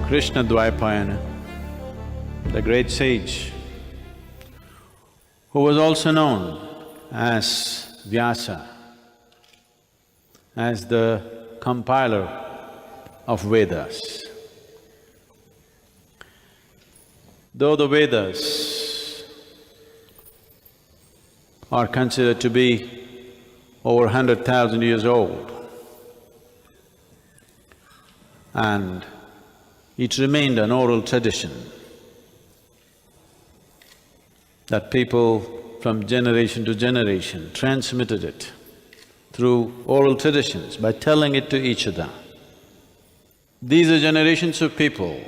Krishna Dvaipāyana, the great sage, who was also known as Vyasa, as the compiler of Vedas. Though the Vedas are considered to be over 100,000 years old, and it remained an oral tradition that people from generation to generation transmitted it through oral traditions by telling it to each other. These are generations of people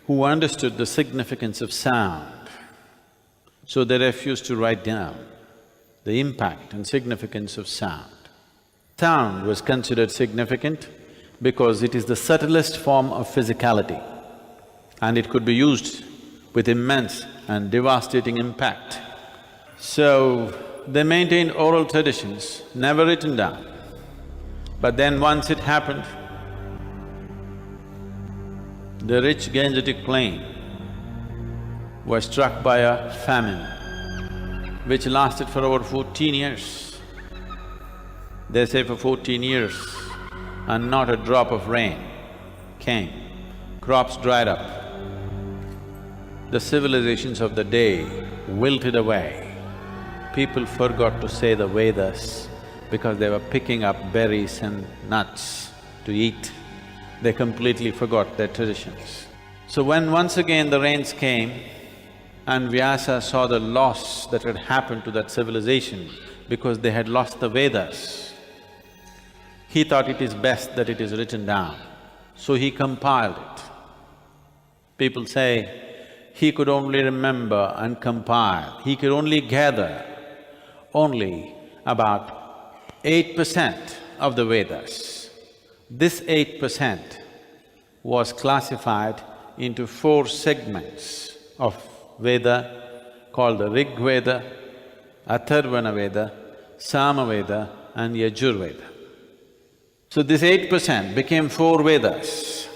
who understood the significance of sound, so they refused to write down the impact and significance of sound. Sound was considered significant because it is the subtlest form of physicality and it could be used with immense and devastating impact. So, they maintained oral traditions, never written down. But then once it happened, the rich Gangetic plain was struck by a famine which lasted for over 14 years. They say for 14 years and not a drop of rain came, crops dried up. The civilizations of the day wilted away. People forgot to say the Vedas because they were picking up berries and nuts to eat. They completely forgot their traditions. So when once again the rains came and Vyasa saw the loss that had happened to that civilization because they had lost the Vedas, he thought it is best that it is written down, so he compiled it. People say he could only remember and compile, he could only gather only about 8% of the Vedas. This 8% was classified into 4 segments of Veda called the Rig-Veda, Adarvana-Veda, Sama-Veda and Yajur-Veda. So this 8% became 4 Vedas.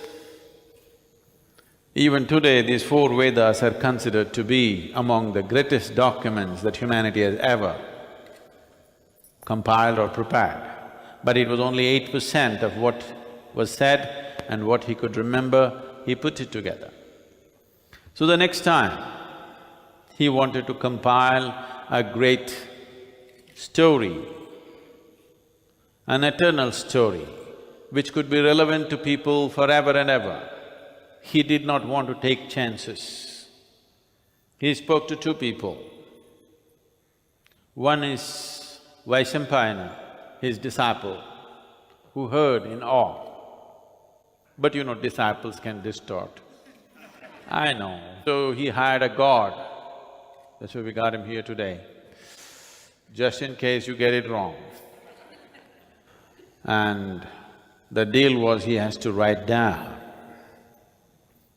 Even today, these 4 Vedas are considered to be among the greatest documents that humanity has ever compiled or prepared. But it was only 8% of what was said and what he could remember, he put it together. So the next time, he wanted to compile a great story, an eternal story, which could be relevant to people forever and ever. He did not want to take chances. He spoke to 2 people. One is Vaishampayana, his disciple, who heard in awe. But you know, disciples can distort. I know. So he hired a god. That's why we got him here today, just in case you get it wrong. And the deal was he has to write down,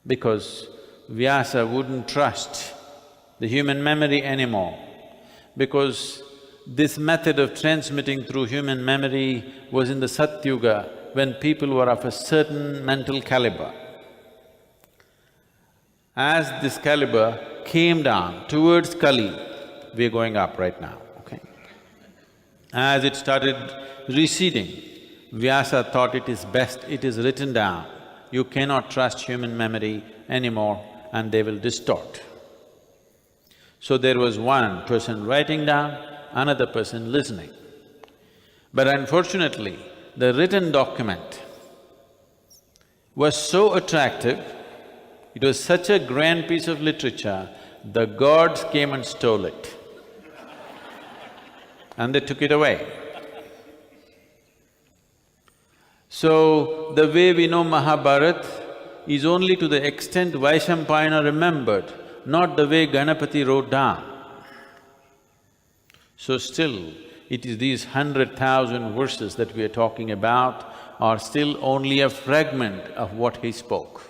because Vyasa wouldn't trust the human memory anymore, because this method of transmitting through human memory was in the Satyuga, when people were of a certain mental caliber. As this caliber came down towards Kali, we're going up right now, okay? As it started receding, Vyasa thought it is best, it is written down. You cannot trust human memory anymore and they will distort. So there was one person writing down, another person listening. But unfortunately, the written document was so attractive, it was such a grand piece of literature, the gods came and stole it and they took it away. So, the way we know Mahabharat is only to the extent Vaishampayana remembered, not the way Ganapati wrote down. So still, it is these 100,000 verses that we are talking about are still only a fragment of what he spoke.